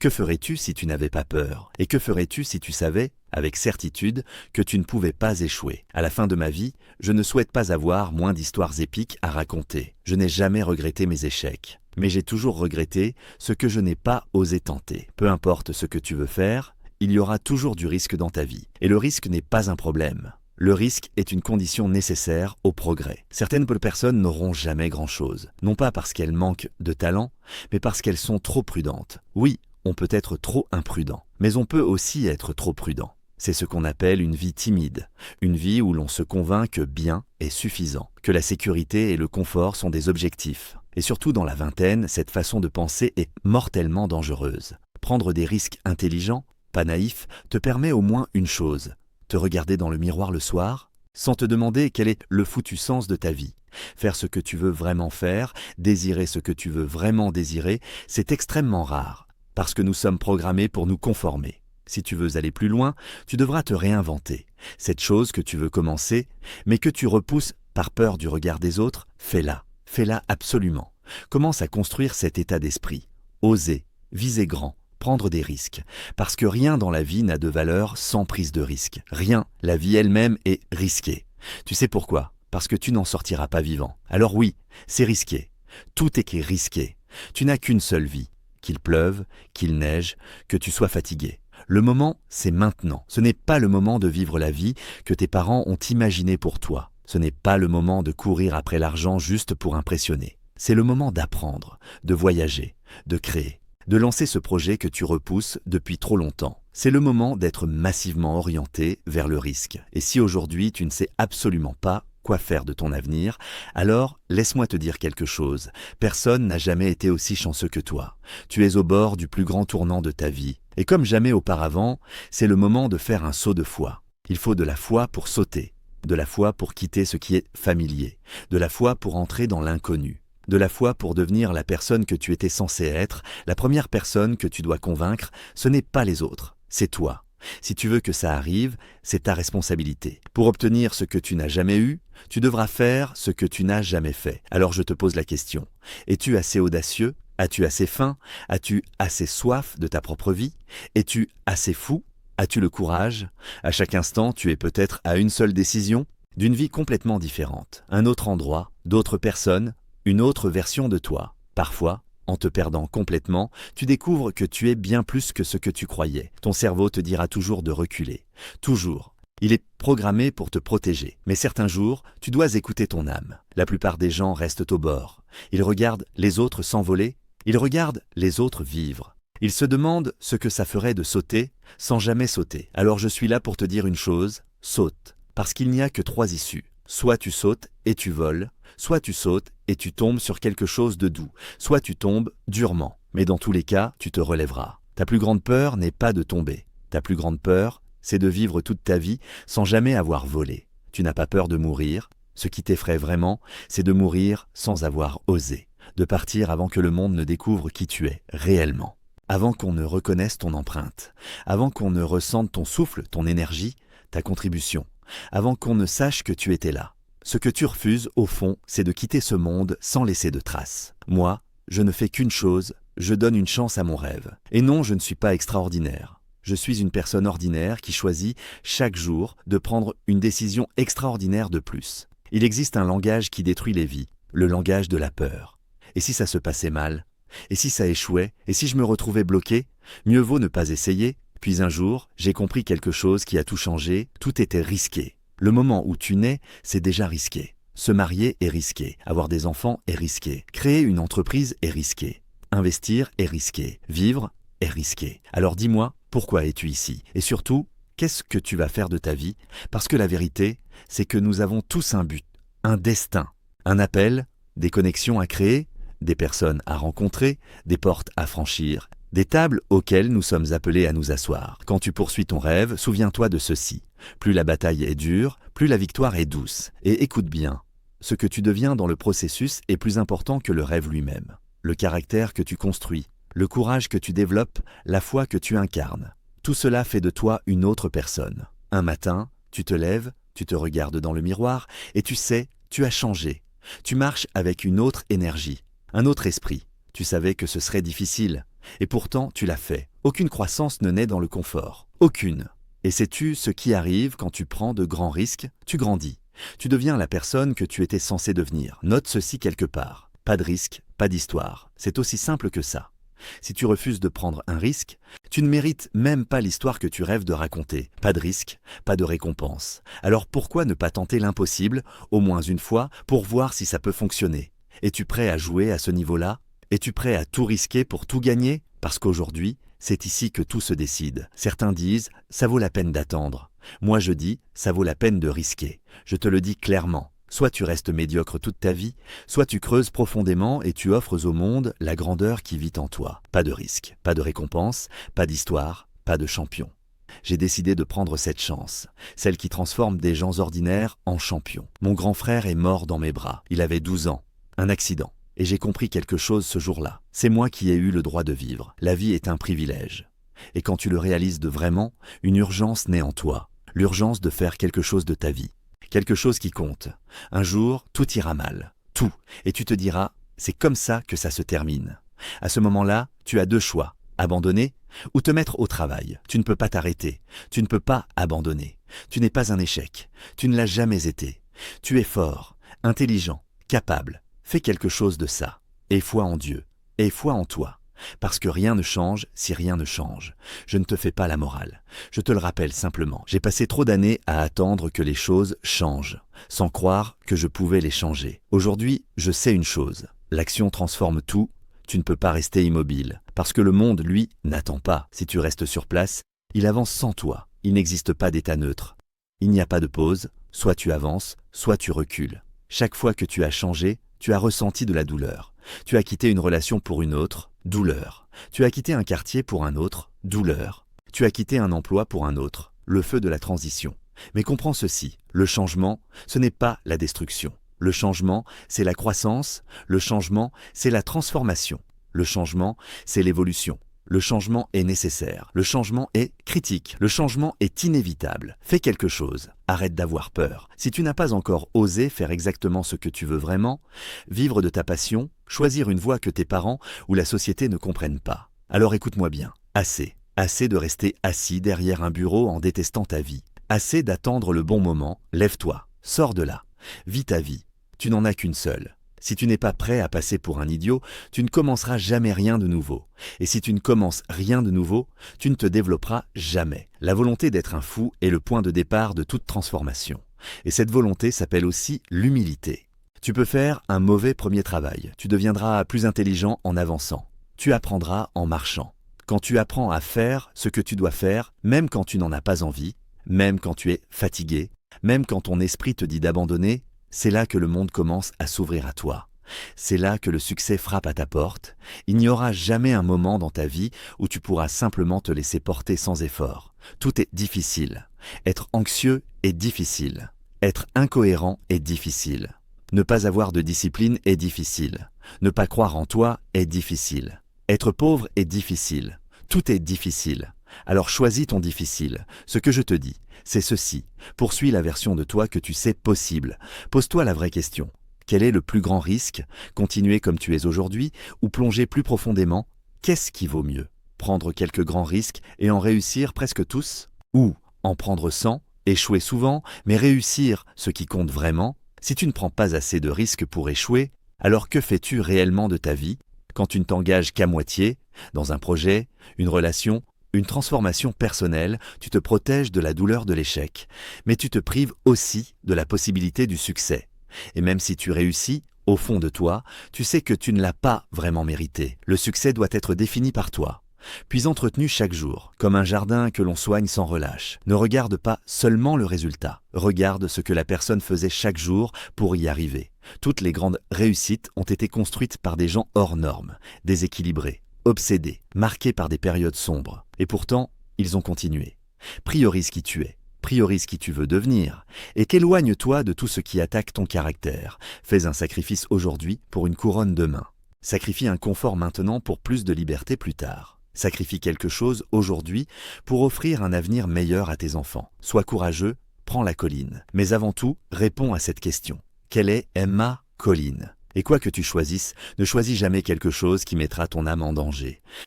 Que ferais-tu si tu n'avais pas peur? Et que ferais-tu si tu savais, avec certitude, que tu ne pouvais pas échouer? À la fin de ma vie, je ne souhaite pas avoir moins d'histoires épiques à raconter. Je n'ai jamais regretté mes échecs. Mais j'ai toujours regretté ce que je n'ai pas osé tenter. Peu importe ce que tu veux faire, il y aura toujours du risque dans ta vie. Et le risque n'est pas un problème. Le risque est une condition nécessaire au progrès. Certaines personnes n'auront jamais grand-chose, non pas parce qu'elles manquent de talent, mais parce qu'elles sont trop prudentes. Oui, on peut être trop imprudent, mais on peut aussi être trop prudent. C'est ce qu'on appelle une vie timide, une vie où l'on se convainc que bien est suffisant, que la sécurité et le confort sont des objectifs. Et surtout dans la vingtaine, cette façon de penser est mortellement dangereuse. Prendre des risques intelligents, pas naïfs, te permet au moins une chose: te regarder dans le miroir le soir, sans te demander quel est le foutu sens de ta vie. Faire ce que tu veux vraiment faire, désirer ce que tu veux vraiment désirer, c'est extrêmement rare, parce que nous sommes programmés pour nous conformer. Si tu veux aller plus loin, tu devras te réinventer. Cette chose que tu veux commencer, mais que tu repousses par peur du regard des autres, fais-la. Fais-la absolument. Commence à construire cet état d'esprit. Oser, viser grand, prendre des risques. Parce que rien dans la vie n'a de valeur sans prise de risque. Rien, la vie elle-même est risquée. Tu sais pourquoi? Parce que tu n'en sortiras pas vivant. Alors oui, c'est risqué. Tout est risqué. Tu n'as qu'une seule vie. Qu'il pleuve, qu'il neige, que tu sois fatigué. Le moment, c'est maintenant. Ce n'est pas le moment de vivre la vie que tes parents ont imaginée pour toi. Ce n'est pas le moment de courir après l'argent juste pour impressionner. C'est le moment d'apprendre, de voyager, de créer, de lancer ce projet que tu repousses depuis trop longtemps. C'est le moment d'être massivement orienté vers le risque. Et si aujourd'hui tu ne sais absolument pas quoi faire de ton avenir, alors laisse-moi te dire quelque chose. Personne n'a jamais été aussi chanceux que toi. Tu es au bord du plus grand tournant de ta vie. Et comme jamais auparavant, c'est le moment de faire un saut de foi. Il faut de la foi pour sauter. De la foi pour quitter ce qui est familier, de la foi pour entrer dans l'inconnu, de la foi pour devenir la personne que tu étais censé être. La première personne que tu dois convaincre, ce n'est pas les autres, c'est toi. Si tu veux que ça arrive, c'est ta responsabilité. Pour obtenir ce que tu n'as jamais eu, tu devras faire ce que tu n'as jamais fait. Alors je te pose la question, es-tu assez audacieux? As-tu assez faim? As-tu assez soif de ta propre vie? Es-tu assez fou? As-tu le courage? À chaque instant, tu es peut-être à une seule décision d'une vie complètement différente. Un autre endroit, d'autres personnes, une autre version de toi. Parfois, en te perdant complètement, tu découvres que tu es bien plus que ce que tu croyais. Ton cerveau te dira toujours de reculer. Toujours. Il est programmé pour te protéger. Mais certains jours, tu dois écouter ton âme. La plupart des gens restent au bord. Ils regardent les autres s'envoler. Ils regardent les autres vivre. Ils se demandent ce que ça ferait de sauter sans jamais sauter. Alors je suis là pour te dire une chose, saute. Parce qu'il n'y a que 3 issues. Soit tu sautes et tu voles, soit tu sautes et tu tombes sur quelque chose de doux, soit tu tombes durement. Mais dans tous les cas, tu te relèveras. Ta plus grande peur n'est pas de tomber. Ta plus grande peur, c'est de vivre toute ta vie sans jamais avoir volé. Tu n'as pas peur de mourir. Ce qui t'effraie vraiment, c'est de mourir sans avoir osé. De partir avant que le monde ne découvre qui tu es réellement. Avant qu'on ne reconnaisse ton empreinte, avant qu'on ne ressente ton souffle, ton énergie, ta contribution, avant qu'on ne sache que tu étais là. Ce que tu refuses, au fond, c'est de quitter ce monde sans laisser de traces. Moi, je ne fais qu'une chose, je donne une chance à mon rêve. Et non, je ne suis pas extraordinaire. Je suis une personne ordinaire qui choisit chaque jour de prendre une décision extraordinaire de plus. Il existe un langage qui détruit les vies, le langage de la peur. Et si ça se passait mal? Et si ça échouait? Et si je me retrouvais bloqué? Mieux vaut ne pas essayer. Puis un jour, j'ai compris quelque chose qui a tout changé. Tout était risqué. Le moment où tu nais, c'est déjà risqué. Se marier est risqué. Avoir des enfants est risqué. Créer une entreprise est risqué. Investir est risqué. Vivre est risqué. Alors dis-moi, pourquoi es-tu ici? Et surtout, qu'est-ce que tu vas faire de ta vie? Parce que la vérité, c'est que nous avons tous un but, un destin, un appel, des connexions à créer, des personnes à rencontrer, des portes à franchir, des tables auxquelles nous sommes appelés à nous asseoir. Quand tu poursuis ton rêve, souviens-toi de ceci. Plus la bataille est dure, plus la victoire est douce. Et écoute bien, ce que tu deviens dans le processus est plus important que le rêve lui-même. Le caractère que tu construis, le courage que tu développes, la foi que tu incarnes. Tout cela fait de toi une autre personne. Un matin, tu te lèves, tu te regardes dans le miroir et tu sais, tu as changé. Tu marches avec une autre énergie. Un autre esprit. Tu savais que ce serait difficile. Et pourtant, tu l'as fait. Aucune croissance ne naît dans le confort. Aucune. Et sais-tu ce qui arrive quand tu prends de grands risques? Tu grandis. Tu deviens la personne que tu étais censé devenir. Note ceci quelque part. Pas de risque, pas d'histoire. C'est aussi simple que ça. Si tu refuses de prendre un risque, tu ne mérites même pas l'histoire que tu rêves de raconter. Pas de risque, pas de récompense. Alors pourquoi ne pas tenter l'impossible, au moins une fois, pour voir si ça peut fonctionner? Es-tu prêt à jouer à ce niveau-là? Es-tu prêt à tout risquer pour tout gagner? Parce qu'aujourd'hui, c'est ici que tout se décide. Certains disent « ça vaut la peine d'attendre ». Moi je dis « ça vaut la peine de risquer ». Je te le dis clairement. Soit tu restes médiocre toute ta vie, soit tu creuses profondément et tu offres au monde la grandeur qui vit en toi. Pas de risque, pas de récompense, pas d'histoire, pas de champion. J'ai décidé de prendre cette chance, celle qui transforme des gens ordinaires en champions. Mon grand frère est mort dans mes bras. Il avait 12 ans. Un accident. Et j'ai compris quelque chose ce jour-là. C'est moi qui ai eu le droit de vivre. La vie est un privilège. Et quand tu le réalises de vraiment, une urgence naît en toi. L'urgence de faire quelque chose de ta vie. Quelque chose qui compte. Un jour, tout ira mal. Tout. Et tu te diras, c'est comme ça que ça se termine. À ce moment-là, tu as deux choix. Abandonner ou te mettre au travail. Tu ne peux pas t'arrêter. Tu ne peux pas abandonner. Tu n'es pas un échec. Tu ne l'as jamais été. Tu es fort, intelligent, capable. Fais quelque chose de ça. Aie foi en Dieu. Aie foi en toi. Parce que rien ne change si rien ne change. Je ne te fais pas la morale. Je te le rappelle simplement. J'ai passé trop d'années à attendre que les choses changent, sans croire que je pouvais les changer. Aujourd'hui, je sais une chose. L'action transforme tout. Tu ne peux pas rester immobile. Parce que le monde, lui, n'attend pas. Si tu restes sur place, il avance sans toi. Il n'existe pas d'état neutre. Il n'y a pas de pause. Soit tu avances, soit tu recules. Chaque fois que tu as changé, tu as ressenti de la douleur. Tu as quitté une relation pour une autre, douleur. Tu as quitté un quartier pour un autre, douleur. Tu as quitté un emploi pour un autre, le feu de la transition. Mais comprends ceci, le changement, ce n'est pas la destruction. Le changement, c'est la croissance. Le changement, c'est la transformation. Le changement, c'est l'évolution. Le changement est nécessaire. Le changement est critique. Le changement est inévitable. Fais quelque chose. Arrête d'avoir peur. Si tu n'as pas encore osé faire exactement ce que tu veux vraiment, vivre de ta passion, choisir une voie que tes parents ou la société ne comprennent pas, alors écoute-moi bien. Assez. Assez de rester assis derrière un bureau en détestant ta vie. Assez d'attendre le bon moment. Lève-toi. Sors de là. Vis ta vie. Tu n'en as qu'une seule. Si tu n'es pas prêt à passer pour un idiot, tu ne commenceras jamais rien de nouveau. Et si tu ne commences rien de nouveau, tu ne te développeras jamais. La volonté d'être un fou est le point de départ de toute transformation. Et cette volonté s'appelle aussi l'humilité. Tu peux faire un mauvais premier travail. Tu deviendras plus intelligent en avançant. Tu apprendras en marchant. Quand tu apprends à faire ce que tu dois faire, même quand tu n'en as pas envie, même quand tu es fatigué, même quand ton esprit te dit d'abandonner, c'est là que le monde commence à s'ouvrir à toi. C'est là que le succès frappe à ta porte. Il n'y aura jamais un moment dans ta vie où tu pourras simplement te laisser porter sans effort. Tout est difficile. Être anxieux est difficile. Être incohérent est difficile. Ne pas avoir de discipline est difficile. Ne pas croire en toi est difficile. Être pauvre est difficile. Tout est difficile. Alors choisis ton difficile. Ce que je te dis, c'est ceci. Poursuis la version de toi que tu sais possible. Pose-toi la vraie question. Quel est le plus grand risque? Continuer comme tu es aujourd'hui ou plonger plus profondément? Qu'est-ce qui vaut mieux? Prendre quelques grands risques et en réussir presque tous? Ou en prendre 100, échouer souvent, mais réussir ce qui compte vraiment? Si tu ne prends pas assez de risques pour échouer, alors que fais-tu réellement de ta vie quand tu ne t'engages qu'à moitié dans un projet, une relation, une transformation personnelle? Tu te protèges de la douleur de l'échec, mais tu te prives aussi de la possibilité du succès. Et même si tu réussis, au fond de toi, tu sais que tu ne l'as pas vraiment mérité. Le succès doit être défini par toi, puis entretenu chaque jour, comme un jardin que l'on soigne sans relâche. Ne regarde pas seulement le résultat, regarde ce que la personne faisait chaque jour pour y arriver. Toutes les grandes réussites ont été construites par des gens hors normes, déséquilibrés, obsédés, marqués par des périodes sombres. Et pourtant, ils ont continué. Priorise qui tu es. Priorise qui tu veux devenir et qu'éloigne-toi de tout ce qui attaque ton caractère. Fais un sacrifice aujourd'hui pour une couronne demain. Sacrifie un confort maintenant pour plus de liberté plus tard. Sacrifie quelque chose aujourd'hui pour offrir un avenir meilleur à tes enfants. Sois courageux, prends la colline. Mais avant tout, réponds à cette question. Quelle est ma colline? Et quoi que tu choisisses, ne choisis jamais quelque chose qui mettra ton âme en danger.